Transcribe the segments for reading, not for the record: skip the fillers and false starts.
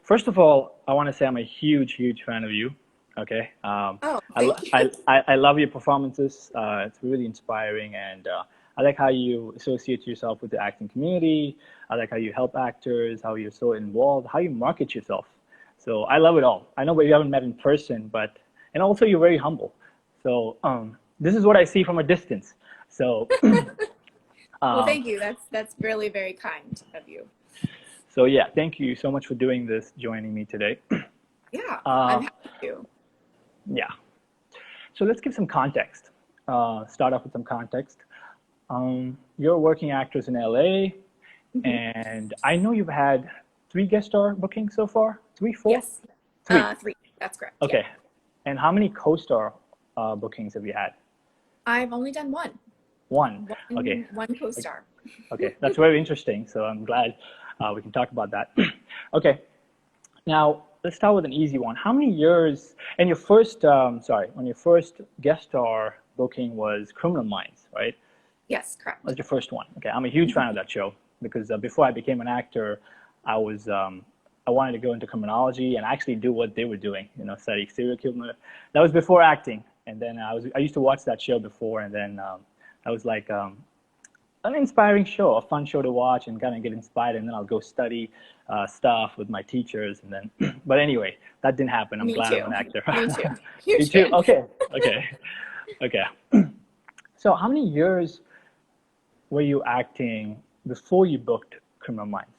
First of all, I want to say I'm a huge, huge fan of you. Okay. Oh, thank you. I love your performances. It's really inspiring, and I like how you associate yourself with the acting community. I like how you help actors, how you're so involved, how you market yourself. So I love it all. I know we haven't met in person, but and also you're very humble. So this is what I see from a distance. So Well, um, thank you. That's really very kind of you. so yeah, thank you so much for doing this, joining me today. Yeah, I'm Uh, happy to. yeah. So let's give some context. Start off with some context. You're a working actress in LA, Hmm. and I know you've had three guest star bookings so far. Three, four? Yes, Three. three. That's correct. Yeah, Okay. And how many co-star bookings have you had? I've only done one, One. Okay. one co-star. Okay. That's very interesting. So I'm glad we can talk about that. Okay. Now let's start with an easy one. How many years? And your first, when your first guest star booking was Criminal Minds, right? Yes, Was correct. your first one? Okay, I'm a huge fan of that show because before I became an actor, I was I wanted to go into criminology and actually do what they were doing, study serial killer. That was before acting, and then I used to watch that show before, and then that was like an inspiring show, a fun show to watch, and kind of get inspired, and then I'll go study stuff with my teachers, and then. But anyway, that didn't happen. I'm Me glad I'm an too. actor. Me too. You Huge too? fan. Okay, okay, okay. So how many years were you acting before you booked Criminal Minds?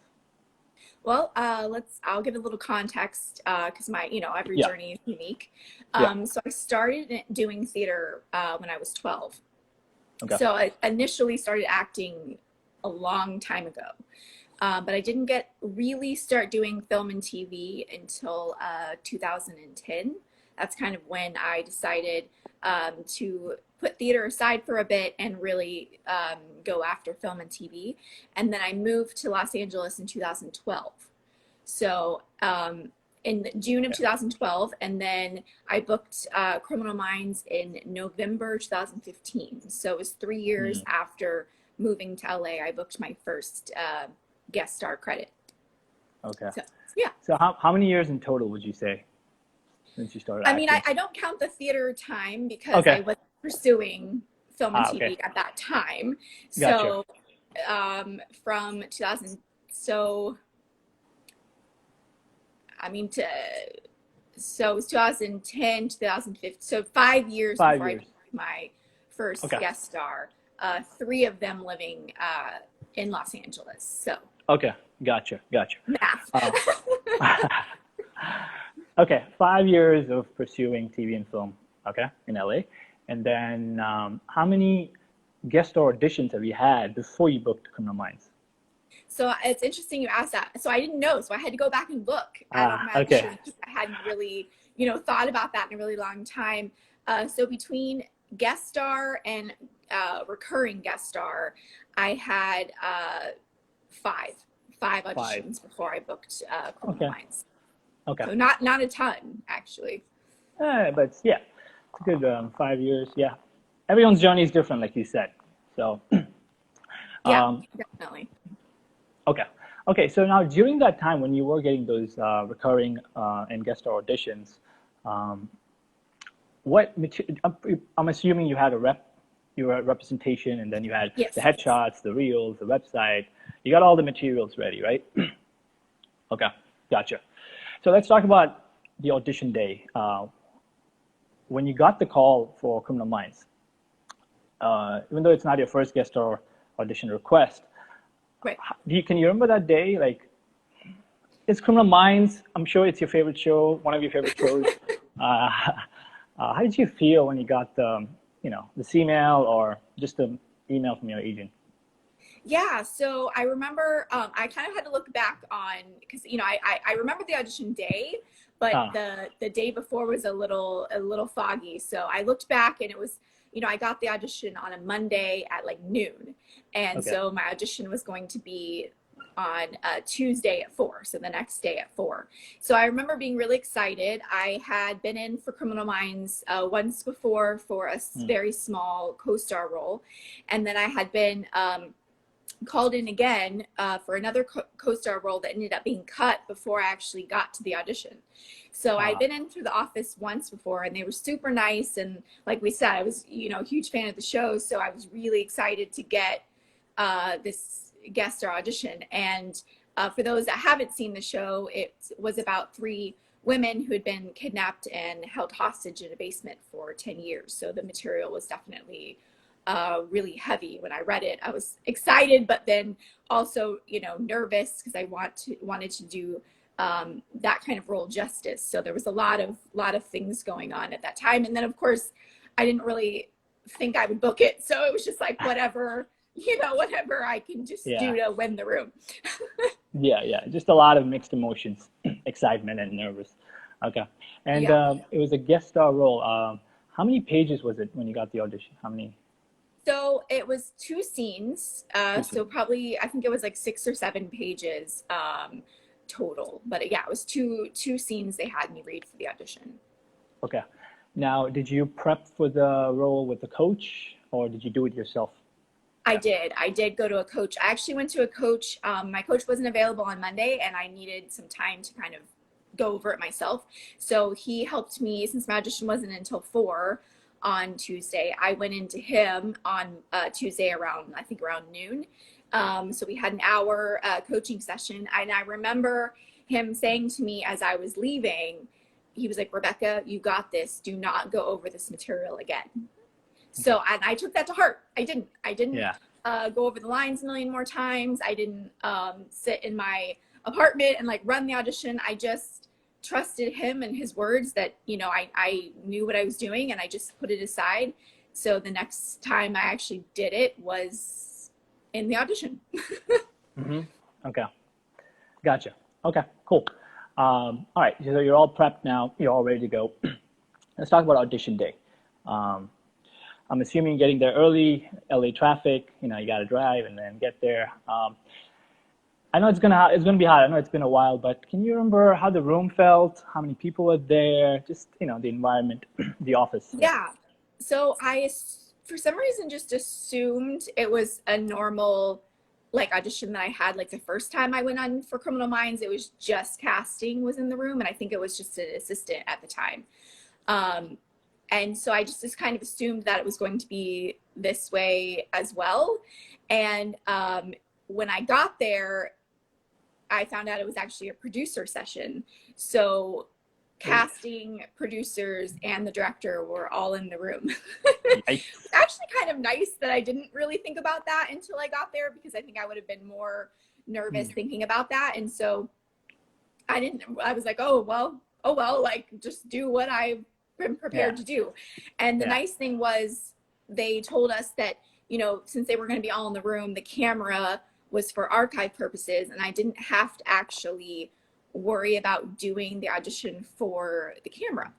Well, I'll give a little context because every Yeah, journey is unique. yeah. So I started doing theater when I was 12. Okay. So I initially started acting a long time ago, but I didn't really start doing film and TV until 2010. That's kind of when I decided to put theater aside for a bit and really go after film and TV. And then I moved to Los Angeles in 2012. So in June of Yeah. 2012, and then I booked Criminal Minds in November 2015. So it was 3 years Mm, after moving to LA, I booked my first guest star credit. okay. So yeah, So how many years in total would you say since you started I mean, acting? I don't count the theater time because I Okay. was pursuing film and Okay. TV at that time. Gotcha. So from 2000, so I mean, so it was 2010, 2015. So 5 years 5 before I years. became my first Okay. guest star, three of them living in Los Angeles. So Okay. Gotcha. Gotcha. math. Uh, okay. 5 years of pursuing TV and film. Okay, in LA, and then how many guest star auditions have you had before you booked Criminal Minds? So it's interesting you asked that. So I didn't know. So I had to go back and look at all Ah, my okay. auditions. I hadn't really, thought about that in a really long time. So between guest star and recurring guest star, I had five, five Five. auditions before I booked Criminal Okay. Minds. Okay. So not a ton actually. But yeah, it's a good 5 years. Yeah, everyone's journey is different, like you said. So, Yeah, um, definitely. okay, okay. So now during that time when you were getting those recurring and guest star auditions, um, I'm assuming you had you were representation, and then you had the Yes. headshots, the reels, the website. You got all the materials ready, right? Okay, gotcha. So let's talk about the audition day. When you got the call for Criminal Minds, even though it's not your first guest or audition request, Right. can you remember that day? Like, it's Criminal Minds. I'm sure it's your favorite show, one of your favorite shows. Uh, how did you feel when you got this email or just the email from your agent? Yeah, so I remember I kind of had to look back on because I remember the audition day, but Ah, the day before was a little foggy. So I looked back and it was I got the audition on a Monday at like noon, and okay. so my audition was going to be on Tuesday at 4, so the next day at 4. So I remember being really excited. I had been in for Criminal Minds once before for a Hmm. very small co-star role, and then I had been called in again for another co-star role that ended up being cut before I actually got to the audition. So I'd been into the office once before, and they were super nice. And like we said, I was, you know, a huge fan of the show. So I was really excited to get this guest star audition. And for those that haven't seen the show, it was about 3 women who had been kidnapped and held hostage in a basement for 10 years. So the material was definitely really heavy. When I read it, I was excited, but then also, you know, nervous because I wanted to do that kind of role justice. So there was a lot of things going on at that time. And then of course, I didn't really think I would book it. So it was just like, whatever, you know, whatever I can just do to win the room. Yeah. Just a lot of mixed emotions, excitement and nervous. Okay. And it was a guest star role. How many pages was it when you got the audition? How many? So it was 2 scenes. So probably, I think it was like 6 or 7 pages total. But yeah, it was two scenes they had me read for the audition. Okay. Now, did you prep for the role with the coach, or did you do it yourself? I did go to a coach. I actually went to a coach. My coach wasn't available on Monday, and I needed some time to kind of go over it myself. So he helped me, since my audition wasn't until 4 on Tuesday. I went into him on Tuesday around noon. So we had an hour coaching session. And I remember him saying to me as I was leaving, he was like, "Rebekah, you got this. Do not go over this material again." So, and I took that to heart. I didn't go over the lines a million more times. I didn't sit in my apartment and like run the audition. I just trusted him and his words that, you know, I knew what I was doing, and I just put it aside. So the next time I actually did it was in the audition. Okay. Gotcha. Okay, cool. All right, so you're all prepped now. You're all ready to go. Let's talk about audition day. I'm assuming you're getting there early, LA traffic, you know, you got to drive and then get there. I know it's gonna be hot. I know it's been a while, but can you remember how the room felt? How many people were there? Just, you know, the environment, the office. Yeah. So I, for some reason, just assumed it was a normal like audition that I had. Like the first time I went on for Criminal Minds, it was just casting was in the room, and I think it was just an assistant at the time. And so I just kind of assumed that it was going to be this way as well. And when I got there, I found out it was actually a producer session. So casting, producers, and the director were all in the room. It's actually kind of nice that I didn't really think about that until I got there, because I think I would have been more nervous thinking about that. And so I was like, oh well, like just do what I've been prepared to do. And the nice thing was they told us that, you know, since they were going to be all in the room, the camera was for archive purposes, and I didn't have to actually worry about doing the audition for the camera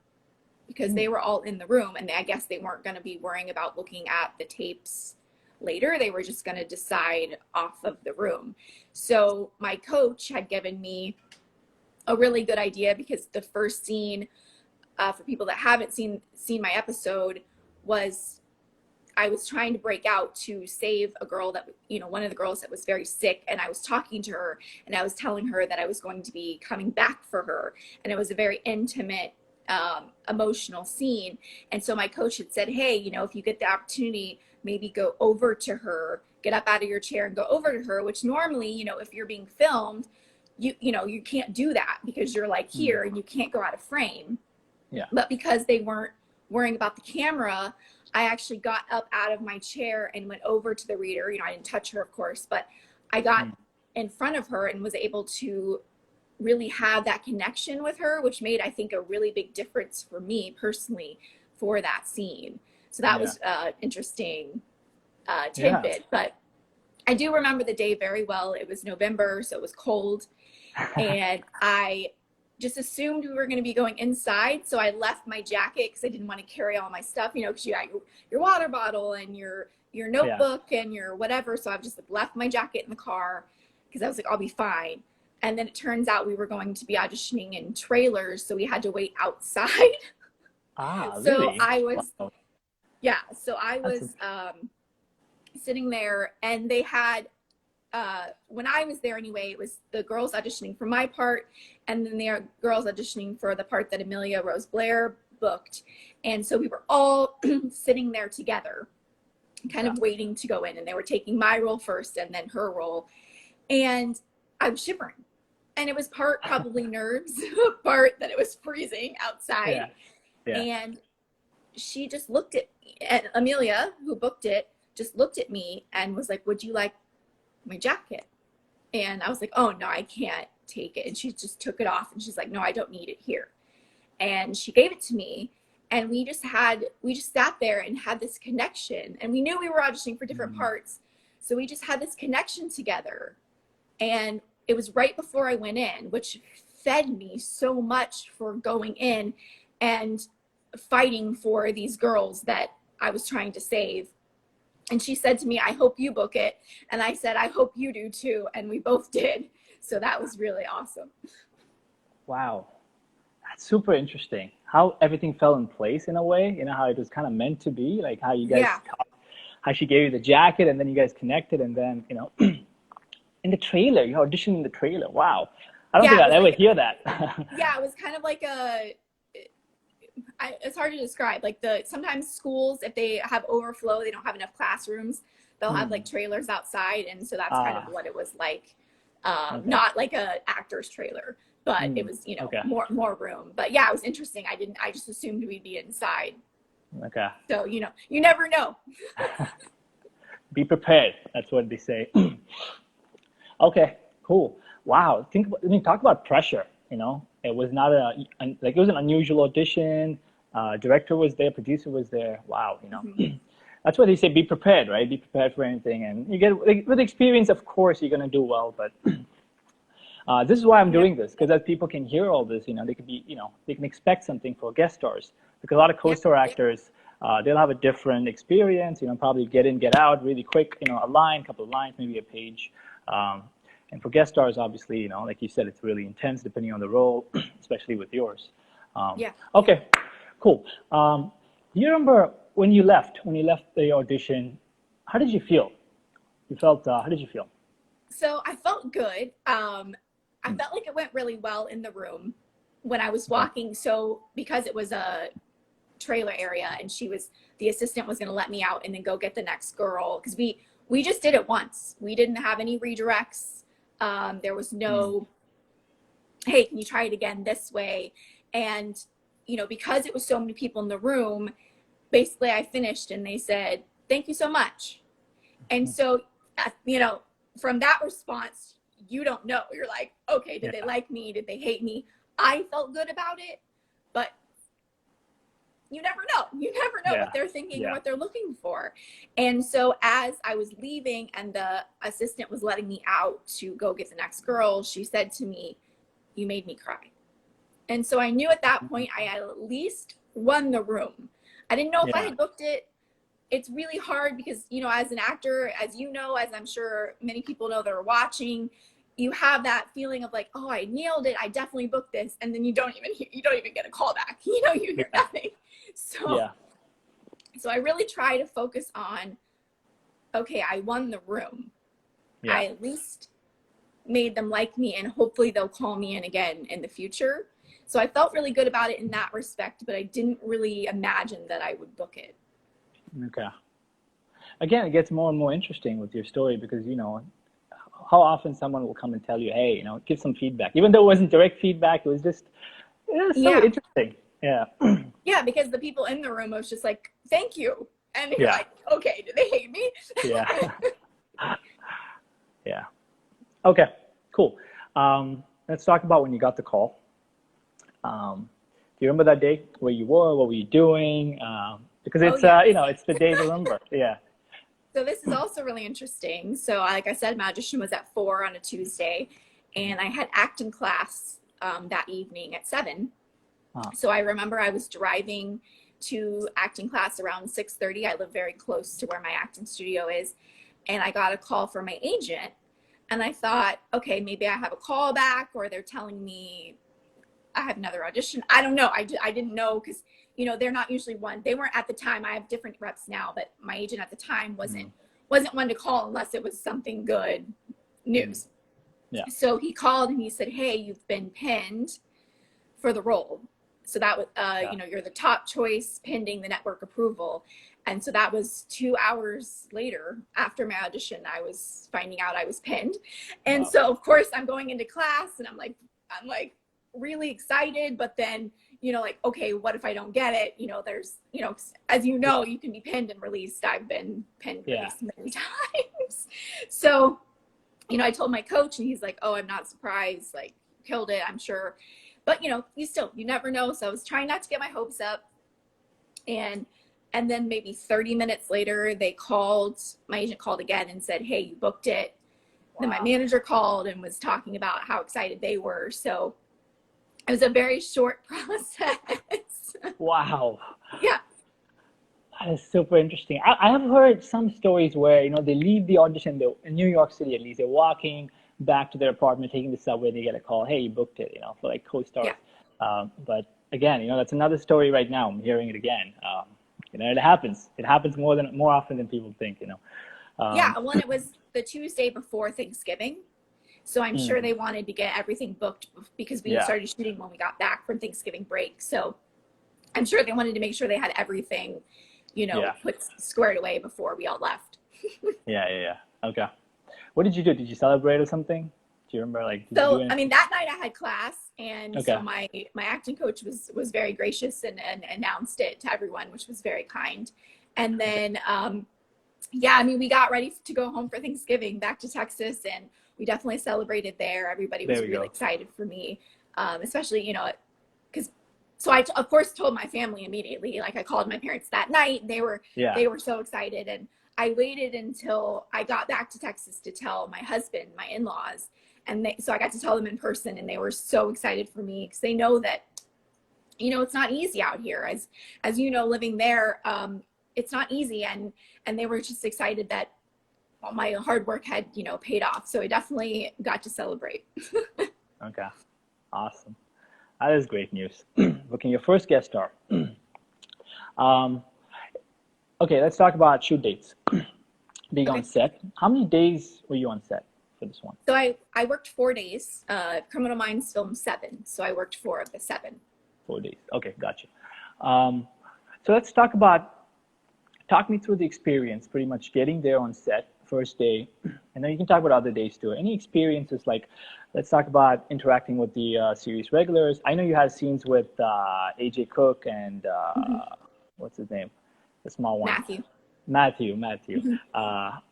because they were all in the room, and I guess they weren't going to be worrying about looking at the tapes later. They were just going to decide off of the room. So my coach had given me a really good idea, because the first scene, for people that haven't seen my episode, was I was trying to break out to save a girl that, you know, one of the girls that was very sick. And I was talking to her, and I was telling her that I was going to be coming back for her. And it was a very intimate, emotional scene. And so my coach had said, hey, you know, if you get the opportunity, maybe go over to her, get up out of your chair and go over to her, which normally, you know, if you're being filmed, you know, you can't do that because you're like here and you can't go out of frame. Yeah. But because they weren't worrying about the camera, I actually got up out of my chair and went over to the reader. You know, I didn't touch her, of course, but I got in front of her and was able to really have that connection with her, which made, I think, a really big difference for me personally for that scene. So that was interesting tidbit. But I do remember the day very well. It was November, so it was cold. And I just assumed we were going to be going inside. So I left my jacket because I didn't want to carry all my stuff, you know, because you got your water bottle and your notebook and your whatever. So I've just left my jacket in the car because I was like, I'll be fine. And then it turns out we were going to be auditioning in trailers. So we had to wait outside. So really? I was, so I was sitting there, and they had when I was there anyway, it was the girls auditioning for my part, and then the girls auditioning for the part that Amelia Rose Blair booked. And so we were all sitting there together, kind of waiting to go in, and they were taking my role first and then her role. And I was shivering. And it was part probably nerves, part that it was freezing outside. Yeah. And she just looked at Amelia, who booked it, just looked at me and was like, would you like my jacket? And I was like, oh no, I can't take it. And she just took it off and she's like, no, I don't need it here. And she gave it to me, and we just sat there and had this connection, and we knew we were auditioning for different parts. So we just had this connection together, and it was right before I went in, which fed me so much for going in and fighting for these girls that I was trying to save. And she said to me, I hope you book it. And I said, I hope you do too. And we both did. So that was really awesome. Wow. That's super interesting. How everything fell in place in a way, you know, how it was kind of meant to be, like how you guys, how she gave you the jacket and then you guys connected, and then, you know, in the trailer, you auditioned in the trailer. Wow. I don't think I'd ever hear that. Yeah, it was kind of like it's hard to describe. Like sometimes schools, if they have overflow, they don't have enough classrooms, they'll have like trailers outside. And so that's kind of what it was like. Not like a actor's trailer, but it was, you know, more room. But yeah, it was interesting. I just assumed we'd be inside. Okay. So, you know, you never know. Be prepared. That's what they say. Okay, cool. Wow. Talk about pressure, you know. It was not it was an unusual audition. Director was there, producer was there. Wow, you know. That's what they say, be prepared, right? Be prepared for anything. And you get, with experience, of course, you're going to do well. But this is why I'm doing this, because as people can hear all this, you know, they could be, you know, they can expect something for guest stars. Because a lot of co-star actors, they'll have a different experience, you know, probably get in, get out really quick, you know, a line, couple of lines, maybe a page. And for guest stars, obviously, you know, like you said, it's really intense depending on the role, especially with yours. Okay, cool. Do you remember when you left the audition, how did you feel? How did you feel? So I felt good. I felt like it went really well in the room when I was walking. So because it was a trailer area and the assistant was going to let me out and then go get the next girl. Because we just did it once. We didn't have any redirects. There was no, hey, can you try it again this way? And, you know, because it was so many people in the room, basically I finished and they said, thank you so much. And so, you know, from that response, you don't know. You're like, okay, did they like me? Did they hate me? I felt good about it, but you never know. You never know what they're thinking and what they're looking for. And so as I was leaving and the assistant was letting me out to go get the next girl, she said to me, you made me cry. And so I knew at that point I had at least won the room. I didn't know if I had booked it. It's really hard because, you know, as an actor, as you know, as I'm sure many people know that are watching, you have that feeling of like, oh, I nailed it. I definitely booked this. And then you don't even get a call back. You know, you hear nothing. So I really try to focus on, okay, I won the room. I at least made them like me, and hopefully they'll call me in again in the future. So I felt really good about it in that respect, but I didn't really imagine that I would book it. Okay. Again, it gets more and more interesting with your story because, you know, how often someone will come and tell you, hey, you know, give some feedback. Even though it wasn't direct feedback, it was just so interesting. Yeah. Yeah, because the people in the room was just like, thank you. And you're like, okay, do they hate me? Yeah. Okay, cool. Let's talk about when you got the call. Do you remember that day, where you were, what were you doing? Because it's, you know, it's the day to remember. Yeah. So this is also really interesting. So like I said, my audition was at 4 on a Tuesday, and I had acting class that evening at 7. So I remember I was driving to acting class around 6:30. I live very close to where my acting studio is. And I got a call from my agent, and I thought, okay, maybe I have a call back, or they're telling me I have another audition. I don't know. I didn't know because, you know, they're not usually one. They weren't at the time. I have different reps now, but my agent at the time wasn't one to call unless it was something good. news. Yeah. So he called and he said, hey, you've been pinned for the role. So that was, you know, you're the top choice pending the network approval. And so that was 2 hours later after my audition, I was finding out I was pinned. And so of course I'm going into class and I'm like really excited, but then, you know, like, okay, what if I don't get it? You know, there's, you know, as you know, you can be pinned and released. I've been pinned and released many times. So, you know, I told my coach and he's like, oh, I'm not surprised. Like, killed it, I'm sure. But, you know, you never know. So I was trying not to get my hopes up. And then maybe 30 minutes later, my agent called again and said, hey, you booked it. Wow. Then my manager called and was talking about how excited they were. So it was a very short process. Wow. Yeah. That is super interesting. I have heard some stories where, you know, they leave the audition, in New York City at least, they're walking back to their apartment, taking the subway, they get a call, hey, you booked it, you know, for like CoStar. Yeah. But again, you know, that's another story right now. I'm hearing it again. You know, it happens. It happens more often than people think, you know. Yeah, well, it was the Tuesday before Thanksgiving. So I'm sure they wanted to get everything booked because we started shooting when we got back from Thanksgiving break. So I'm sure they wanted to make sure they had everything, you know, put squared away before we all left. Yeah. Okay. What did you do? Did you celebrate or something? Do you remember, like, so, I mean, that night I had class, and so my acting coach was very gracious and announced it to everyone, which was very kind. And then, yeah, I mean, we got ready to go home for Thanksgiving back to Texas, and we definitely celebrated there. Everybody was really excited for me, especially, you know, because so I, of course, told my family immediately. Like, I called my parents that night. They were so excited, and I waited until I got back to Texas to tell my husband, my in-laws, and so I got to tell them in person, and they were so excited for me because they know that, you know, it's not easy out here. As you know, living there, it's not easy, and they were just excited that my hard work had, you know, paid off. So I definitely got to celebrate. Okay, awesome. That is great news. Booking your first guest star. Okay, let's talk about shoot dates. Being on set. How many days were you on set for this one? So I worked 4 days. Criminal Minds filmed 7, so I worked 4 of the 7. 4 days. Okay, gotcha. So let's talk me through the experience, pretty much getting there on set, first day, and then you can talk about other days too. Any experiences, like, let's talk about interacting with the series regulars. I know you had scenes with AJ Cook and what's his name? The small one. Matthew.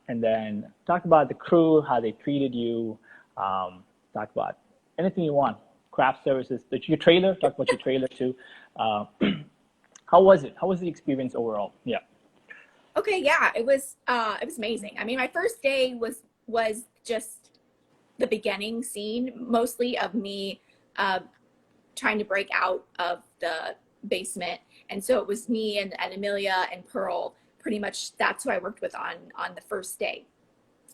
And then talk about the crew, how they treated you. Talk about anything you want. Craft services. Your trailer. Talk about your trailer too. How was it? How was the experience overall? Yeah. Okay. Yeah, it was amazing. I mean, my first day was just the beginning scene, mostly of me trying to break out of the basement. And so it was me and Amelia and Pearl. Pretty much that's who I worked with on the first day.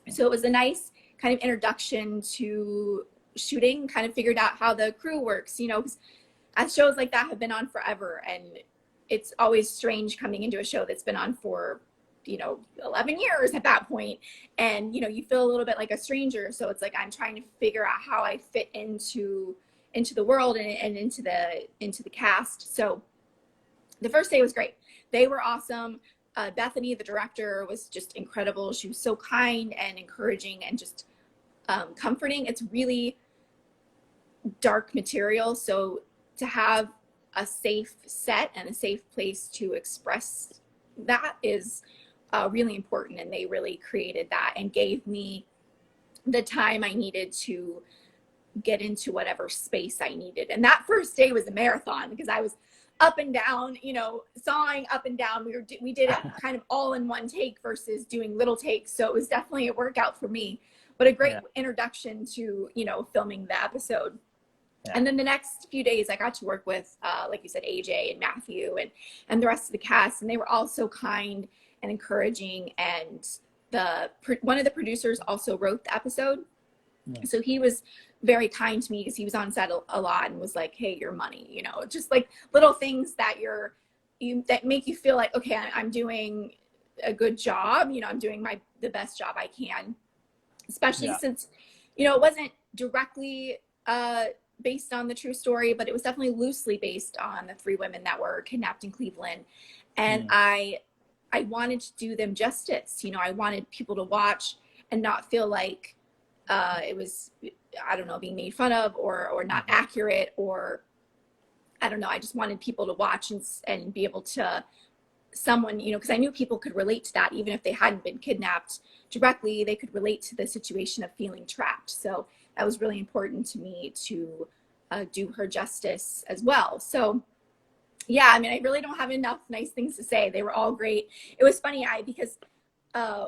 So it was a nice kind of introduction to shooting, kind of figured out how the crew works, you know, as shows like that have been on forever. And it's always strange coming into a show that's been on for, you know, 11 years at that point. And, you know, you feel a little bit like a stranger. So it's like, I'm trying to figure out how I fit into the world and into the cast. So the first day was great. They were awesome. Bethany, the director, was just incredible. She was so kind and encouraging and just comforting. It's really dark material. So to have a safe set and a safe place to express that is really important. And they really created that and gave me the time I needed to get into whatever space I needed. And that first day was a marathon because I was up and down, you know, sawing up and down. We did it kind of all in one take versus doing little takes. So it was definitely a workout for me, but a great introduction to, you know, filming the episode. Yeah. And then the next few days I got to work with, like you said, AJ and Matthew and the rest of the cast. And they were all so kind and encouraging. And one of the producers also wrote the episode. Yeah. So he was very kind to me because he was on set a lot and was like, hey, your money, you know, just like little things that that make you feel like, okay, I'm doing a good job. You know, I'm doing the best job I can, especially since, it wasn't directly based on the true story, but it was definitely loosely based on the 3 women that were kidnapped in Cleveland. And I wanted to do them justice. I wanted people to watch and not feel like it was, I don't know, being made fun of or not accurate, or I don't know. I just wanted people to watch and be able to, someone, because I knew people could relate to that. Even if they hadn't been kidnapped directly, they could relate to the situation of feeling trapped. So that was really important to me to do her justice as well. So yeah, I mean, I really don't have enough nice things to say. They were all great. It was funny, because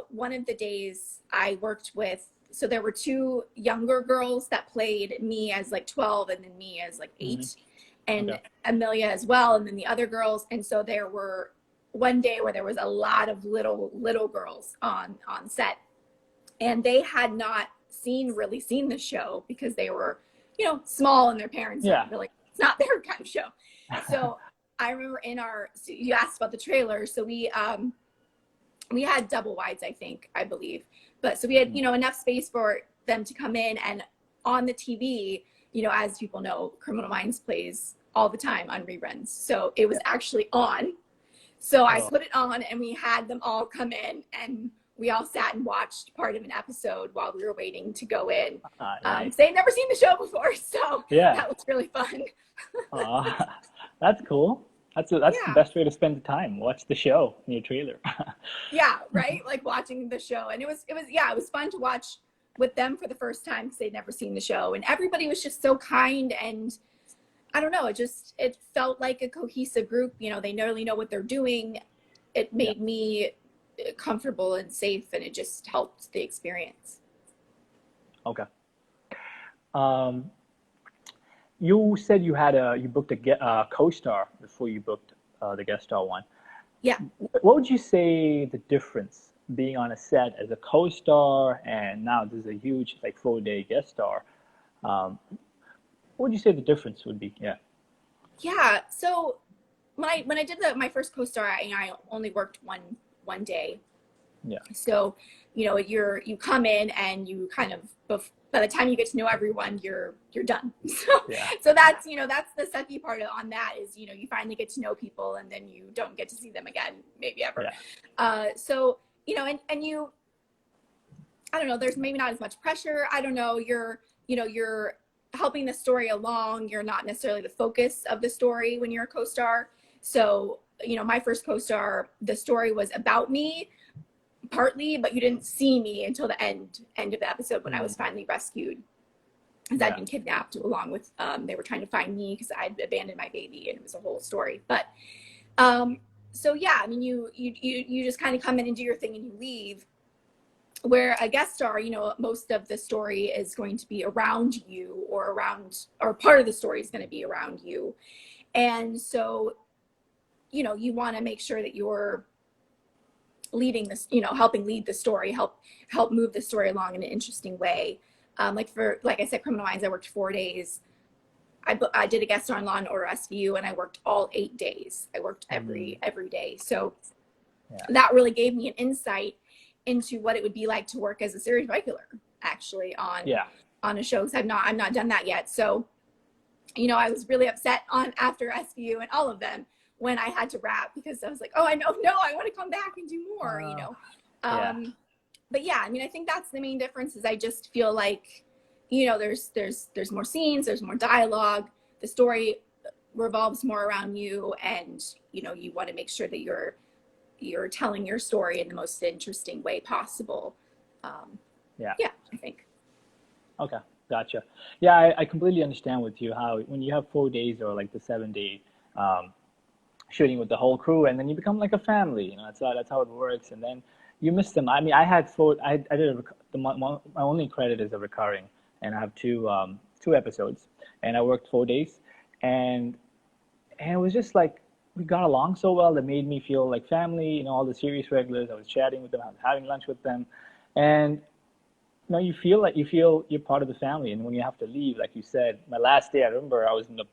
one of the days I worked with, so there were 2 younger girls that played me as like 12 and then me as like 8, and Amelia as well, and then the other girls. And so there were one day where there was a lot of little girls on set, and they had not really seen the show because they were, small, and their parents really, it's not their kind of show. So I remember so you asked about the trailer. So we had double wides, I believe. But so we had, enough space for them to come in, and on the TV, as people know, Criminal Minds plays all the time on reruns. So it was actually on. So I put it on, and we had them all come in, and we all sat and watched part of an episode while we were waiting to go in. Nice. They had never seen the show before, so that was really fun. That's cool. That's the best way to spend the time. Watch the show in your trailer. Yeah, right? Like watching the show. And it was fun to watch with them for the first time because they'd never seen the show. And everybody was just so kind, and I don't know, it felt like a cohesive group. They really know what they're doing. It made me comfortable and safe, and it just helped the experience. Okay. You said you booked a co-star before you booked the guest star one. Yeah. What would you say the difference being on a set as a co-star and now there's a huge 4-day guest star? What would you say the difference would be? Yeah. Yeah. So when I did my first co-star, I only worked one day. Yeah. So, you come in and you kind of, by the time you get to know everyone, you're done. So that's, that's the sucky part on that is, you finally get to know people and then you don't get to see them again, maybe ever. Yeah. So, and you, I don't know, there's maybe not as much pressure. I don't know. You're helping the story along. You're not necessarily the focus of the story when you're a co-star. So, my first co-star, the story was about me partly, but you didn't see me until the end of the episode when I was finally rescued, because I'd been kidnapped along with, they were trying to find me because I'd abandoned my baby, and it was a whole story. But, so yeah, I mean, you just kind of come in and do your thing and you leave. Where a guest star, most of the story is going to be around you, or part of the story is going to be around you. And so, you want to make sure that you're leading this, helping lead the story, help move the story along in an interesting way. Like I said, Criminal Minds, I worked 4 days. I did a guest star on Law and Order SVU, and I worked all 8 days. I worked every day. So that really gave me an insight into what it would be like to work as a series regular, actually, on a show. Because I've not done that yet. So, I was really upset after SVU and all of them when I had to wrap, because I was like, oh, I want to come back and do more, But yeah, I mean, I think that's the main difference. Is I just feel like, there's more scenes, there's more dialogue, the story revolves more around you, and you want to make sure that you're telling your story in the most interesting way possible. I think. Okay, gotcha. Yeah, I completely understand with you how when you have 4 days or like the 7-day shooting with the whole crew, and then you become like a family. That's how it works. And then you miss them. I mean, I had my only credit is a recurring, and I have two episodes, and I worked 4 days, and it was just like we got along so well that made me feel like family. All the series regulars, I was chatting with them, I was having lunch with them, and you feel you're part of the family. And when you have to leave, like you said, my last day, I remember I was in the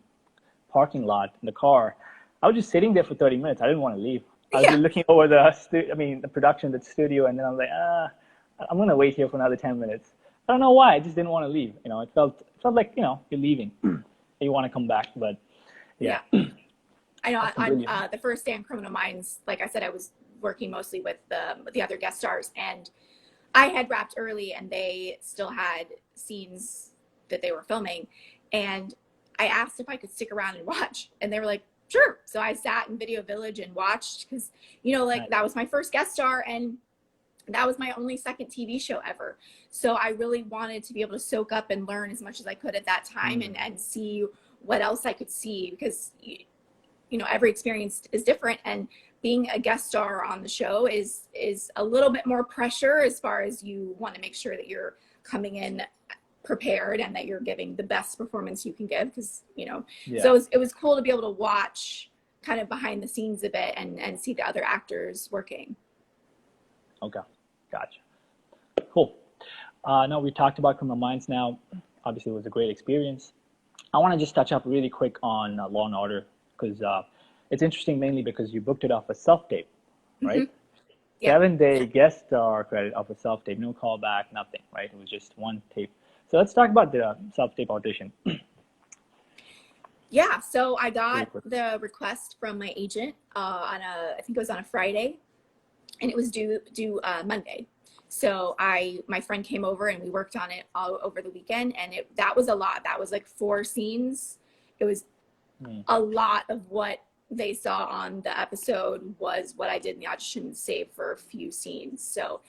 parking lot in the car. I was just sitting there for 30 minutes. I didn't want to leave. I was looking over the production, the studio, and then I was like, I'm going to wait here for another 10 minutes. I don't know why. I just didn't want to leave. It felt like, you're leaving and you want to come back. But yeah. I know on Brilliant. the first day on Criminal Minds, like I said, I was working mostly with the other guest stars, and I had wrapped early and they still had scenes that they were filming. And I asked if I could stick around and watch, and they were like, sure. So I sat in Video Village and watched because, like that was my first guest star and that was my only second TV show ever. So I really wanted to be able to soak up and learn as much as I could at that time and see what else I could see, because, every experience is different. And being a guest star on the show is a little bit more pressure, as far as you want to make sure that you're coming in prepared and that you're giving the best performance you can give, because so it was cool to be able to watch kind of behind the scenes a bit and see the other actors working. Okay, gotcha. Cool. Now we talked about Criminal Minds. Now obviously it was a great experience. I want to just touch up really quick on Law and Order, because it's interesting, mainly because you booked it off a self-tape, right? Mm-hmm. Yeah. 7-day guest star credit off a self-tape, no callback, nothing, right? It was just one tape. So let's talk about the self-tape audition. Yeah, so I got the request from my agent I think it was on a Friday, and it was due Monday. So my friend came over and we worked on it all over the weekend, and that was a lot. That was like 4 scenes. It was a lot of what they saw on the episode was what I did in the audition, save for a few scenes. So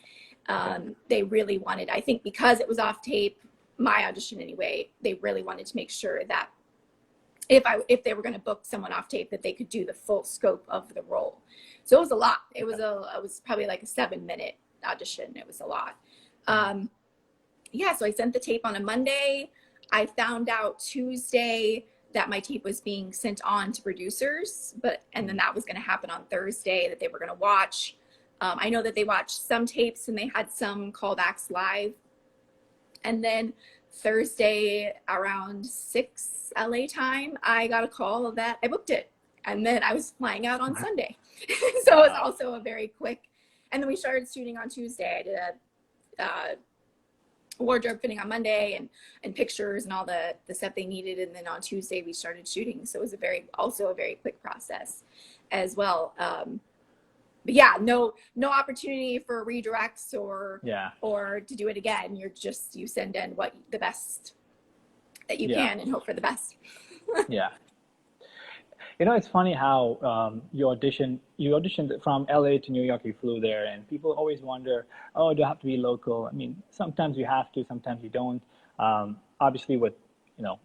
they really wanted, I think because it was off tape, my audition anyway, they really wanted to make sure that if they were going to book someone off tape, that they could do the full scope of the role. So it was a lot. It was probably like a 7-minute audition. It was a lot. So I sent the tape on a Monday. I found out Tuesday that my tape was being sent on to producers, and then that was going to happen on Thursday, that they were going to watch. I know that they watched some tapes and they had some callbacks live. And then Thursday around 6 LA time, I got a call that I booked it. And then I was flying out on Sunday. So it was also a very quick. And then we started shooting on Tuesday. I did a wardrobe fitting on Monday and pictures and all the stuff they needed. And then on Tuesday we started shooting. So it was also a very quick process as well. But yeah, no opportunity for redirects or to do it again. You send in the best that you can and hope for the best. Yeah. It's funny how you auditioned from LA to New York. You flew there, and people always wonder, oh, do I have to be local? I mean, sometimes you have to, sometimes you don't. Obviously,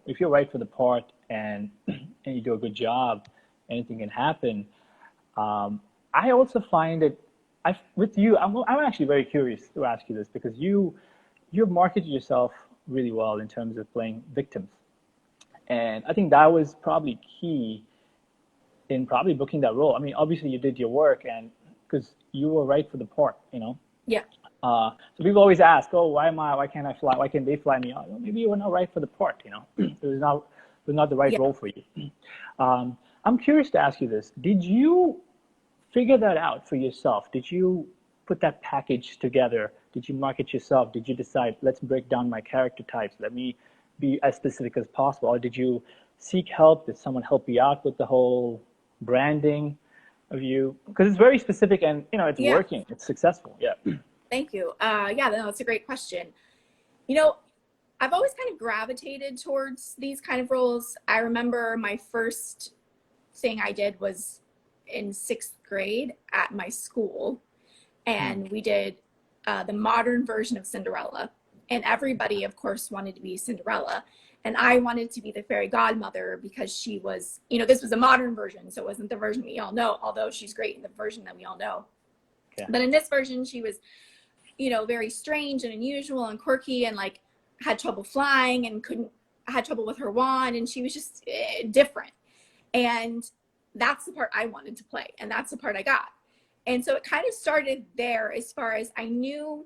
if you're right for the part and you do a good job, anything can happen. I also find it, with you, I'm actually very curious to ask you this, because you've marketed yourself really well in terms of playing victims. And I think that was probably key in probably booking that role. I mean, obviously you did your work, and because you were right for the part, Yeah. So people always ask, oh, why can't I fly? Why can't they fly me out? Well, maybe you were not right for the part, It was not the right role for you. I'm curious to ask you this. Did you figure that out for yourself? Did you put that package together? Did you market yourself? Did you decide, let's break down my character types, let me be as specific as possible? Or did you seek help? Did someone help you out with the whole branding of you? Because it's very specific and it's working, it's successful. Yeah. Thank you. That's a great question. I've always kind of gravitated towards these kind of roles. I remember my first thing I did was in 6th grade at my school, and we did the modern version of Cinderella, and everybody of course wanted to be Cinderella, and I wanted to be the fairy godmother because she was, this was a modern version, so it wasn't the version we all know, although she's great in the version that we all know. Okay. But in this version she was very strange and unusual and quirky, and like had trouble flying and had trouble with her wand, and she was just different. And that's the part I wanted to play, and that's the part I got. And so it kind of started there, as far as I knew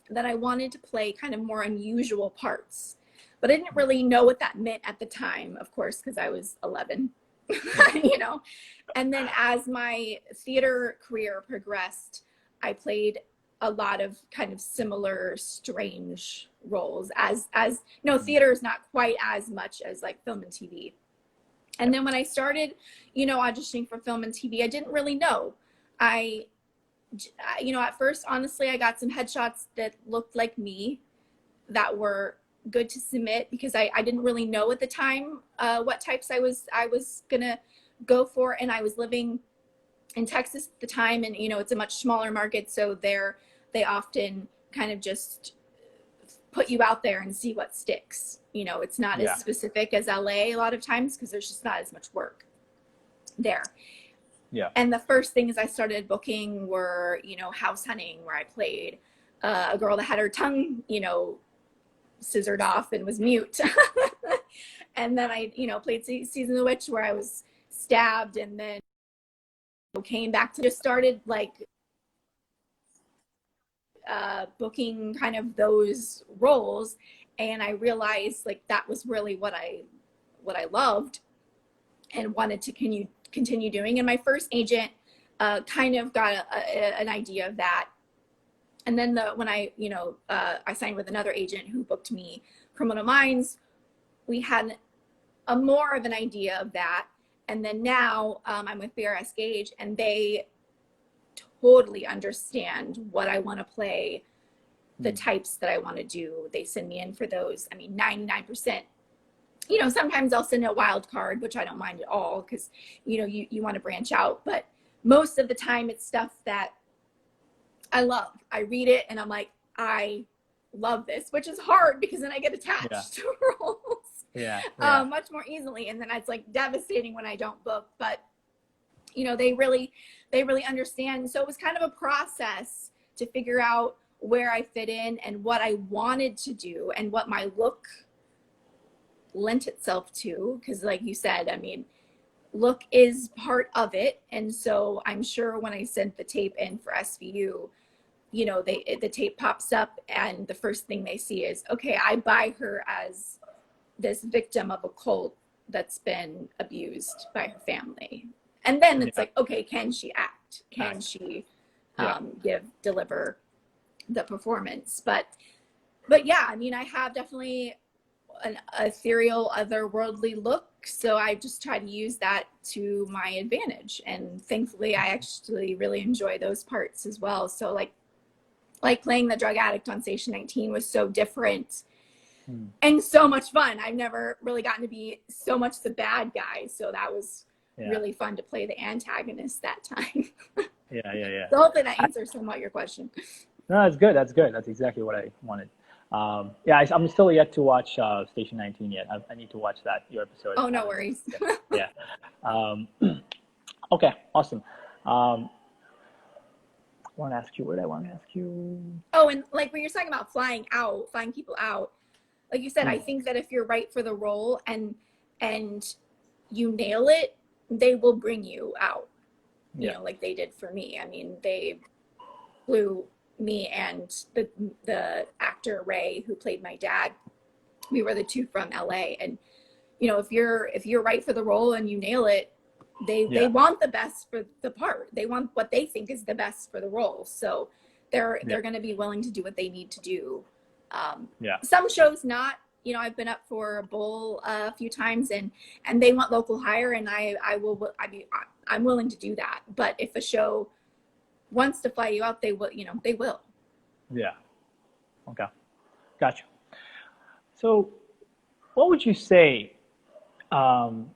that I wanted to play kind of more unusual parts, but I didn't really know what that meant at the time, of course, because I was 11, And then as my theater career progressed, I played a lot of kind of similar strange roles as no, theater is not quite as much as like film and TV. And then when I started, you know, auditioning for film and TV, I didn't really know. You know, at first, honestly, I got some headshots that looked like me that were good to submit because I didn't really know at the time what types I was gonna go for. And I was living in Texas at the time, and, you know, it's a much smaller market. So they often kind of just put you out there and see what sticks. You know, it's not as specific as LA a lot of times because there's just not as much work there. Yeah. And the first things I started booking were, you know, house hunting, where I played a girl that had her tongue, you know, scissored off and was mute. And then I, you know, played Season of the Witch, where I was stabbed, and then came back to just started like booking kind of those roles. And I realized like that was really what I loved and wanted to continue doing. And my first agent kind of got an idea of that. And then when I, you know, I signed with another agent who booked me Criminal Minds, we had a more of an idea of that. And then now I'm with BRS Gage, and they totally understand what I want to play, the types that I want to do. They send me in for those. I mean, 99%. You know, sometimes I'll send a wild card, which I don't mind at all because, you know, you want to branch out. But most of the time it's stuff that I love. I read it and I'm like, I love this, which is hard because then I get attached to roles much more easily. And then it's like devastating when I don't book. But, you know, they really understand. So it was kind of a process to figure out where I fit in and what I wanted to do and what my look lent itself to, because like you said, I mean, look is part of it. And so I'm sure when I sent the tape in for SVU, you know, the tape pops up and the first thing they see is, okay, I buy her as this victim of a cult that's been abused by her family. And then it's like, okay, can she act? Can she deliver the performance? But yeah, I mean, I have definitely an ethereal, otherworldly look. So I just try to use that to my advantage. And thankfully, I actually really enjoy those parts as well. So like playing the drug addict on Station 19 was so different and so much fun. I've never really gotten to be so much the bad guy. So that was really fun to play the antagonist that time. So hopefully that answers somewhat your question. No, that's good. That's good. That's exactly what I wanted. I'm still yet to watch Station 19 yet. I need to watch your episode. Oh, no worries. Okay, awesome. I want to ask you, what did I want to ask you? Oh, and like when you're talking about flying people out, like you said, I think that if you're right for the role and you nail it, they will bring you out, you know, like they did for me. I mean, they flew me and the actor Ray, who played my dad. We were the two from LA, and you know, if you're right for the role and you nail it, they want the best for the part. They want what they think is the best for the role. So they're going to be willing to do what they need to do. Some shows not. You know, I've been up for a bowl a few times, and they want local hire, and I'm willing to do that. But if a show wants to fly you out, they will. You know, they will. Yeah. Okay. Gotcha. So, what would you say when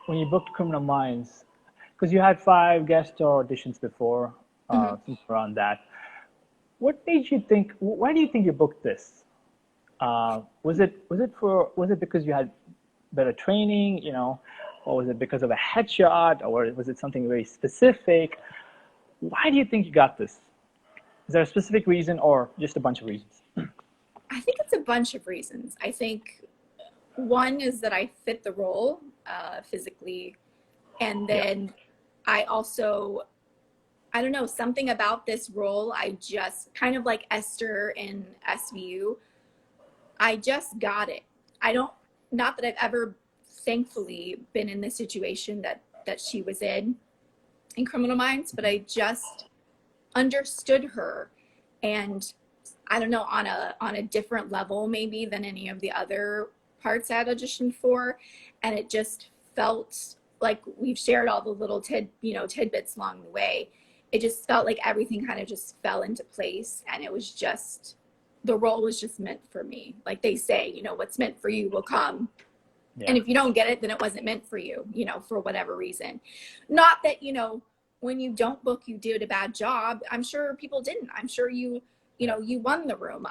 you booked Criminal Minds? Because you had 5 guest star auditions before, something around that. What made you think? Why do you think you booked this? Was it because you had better training, you know, or was it because of a headshot, or was it something very specific? Why do you think you got this? Is there a specific reason or just a bunch of reasons? I think it's a bunch of reasons. I think one is that I fit the role physically, and then I also, I don't know, something about this role, I just kind of like Esther in SVU, I just got it. Not that I've ever thankfully been in the situation that she was in Criminal Minds, but I just understood her and I don't know, on a different level maybe than any of the other parts I had auditioned for. And it just felt like we've shared all the little tidbits along the way. It just felt like everything kind of just fell into place, and it was just, the role was just meant for me. Like they say, you know, what's meant for you will come. Yeah. And if you don't get it, then it wasn't meant for you, you know, for whatever reason. Not that, you know, when you don't book, you did a bad job. I'm sure people didn't. I'm sure you know, you won the room.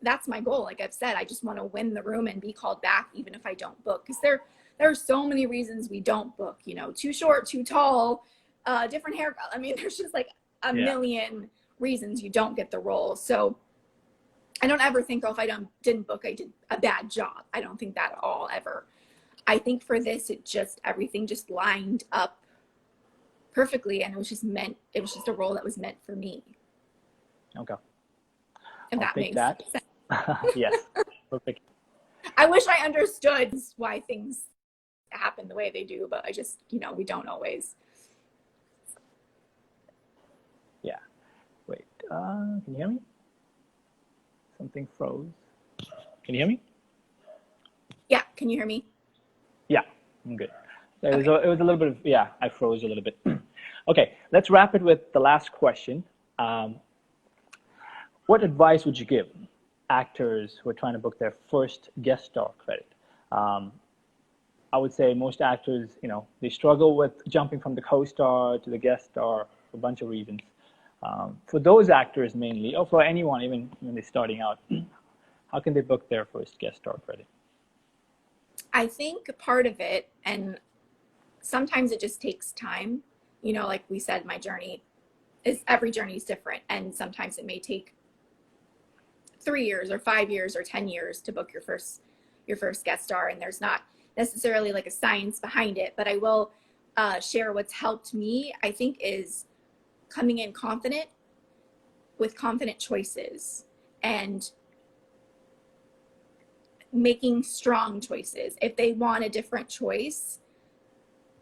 That's my goal. Like I've said, I just want to win the room and be called back, even if I don't book. Because there are so many reasons we don't book, you know, too short, too tall, different hair color. I mean, there's just like a million reasons you don't get the role. So I don't ever think, oh, if I didn't book, I did a bad job. I don't think that at all, ever. I think for this, everything just lined up perfectly, and it was just a role that was meant for me. Okay. If that makes sense. Yes. Perfect. I wish I understood why things happen the way they do, but I just, you know, we don't always. Yeah. Wait, can you hear me? Something froze. Can you hear me? Yeah, can you hear me? Yeah, I'm good. It was a little bit of, I froze a little bit. Okay, let's wrap it with the last question. What advice would you give actors who are trying to book their first guest star credit? I would say most actors, you know, they struggle with jumping from the co-star to the guest star for a bunch of reasons. For those actors mainly, or for anyone, even when they're starting out, how can they book their first guest star credit? I think part of it, and sometimes it just takes time, you know, like we said, every journey is different. And sometimes it may take 3 years or 5 years or 10 years to book your first guest star. And there's not necessarily like a science behind it, but I will share what's helped me, I think, is coming in confident with confident choices and making strong choices. If they want a different choice,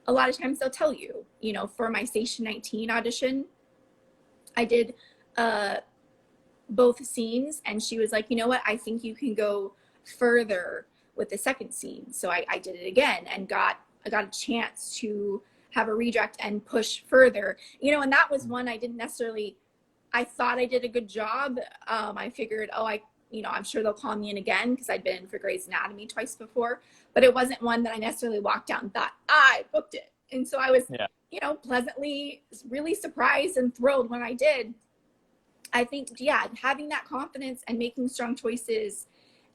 a lot of times they'll tell you. You know, for my Station 19 audition, I did both scenes, and she was like, you know what, I think you can go further with the second scene. So I did it again and I got a chance to have a redirect and push further, you know. And that was one I didn't necessarily, I thought I did a good job. I figured, I'm sure they'll call me in again, because I'd been in for Grey's Anatomy twice before, but it wasn't one that I necessarily walked out and thought, I booked it. And so I was, you know, pleasantly really surprised and thrilled when I did. I think, having that confidence and making strong choices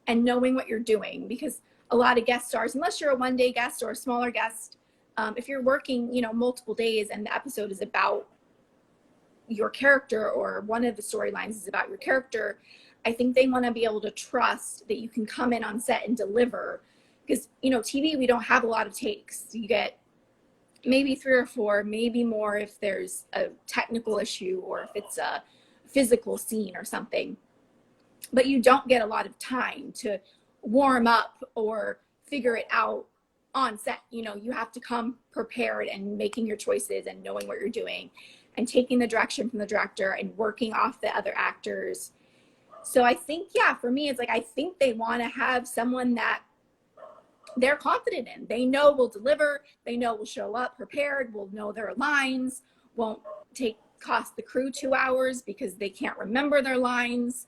and knowing what you're doing, because a lot of guest stars, unless you're a one-day guest or a smaller guest, if you're working, you know, multiple days and the episode is about your character, or one of the storylines is about your character, I think they want to be able to trust that you can come in on set and deliver. Because, you know, TV, we don't have a lot of takes. You get maybe 3 or 4, maybe more if there's a technical issue or if it's a physical scene or something. But you don't get a lot of time to warm up or figure it out on set. You know, you have to come prepared and making your choices and knowing what you're doing and taking the direction from the director and working off the other actors. So I think, for me, it's like, I think they want to have someone that they're confident in. They know will deliver. They know will show up prepared, will know their lines, won't cost the crew 2 hours because they can't remember their lines.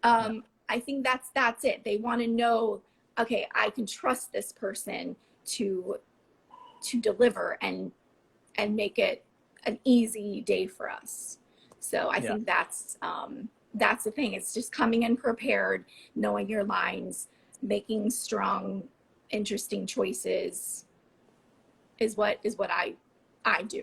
I think that's it. They want to know, okay, I can trust this person to deliver and make it an easy day for us. So I think that's the thing. It's just coming in prepared, knowing your lines, making strong, interesting choices is what I do.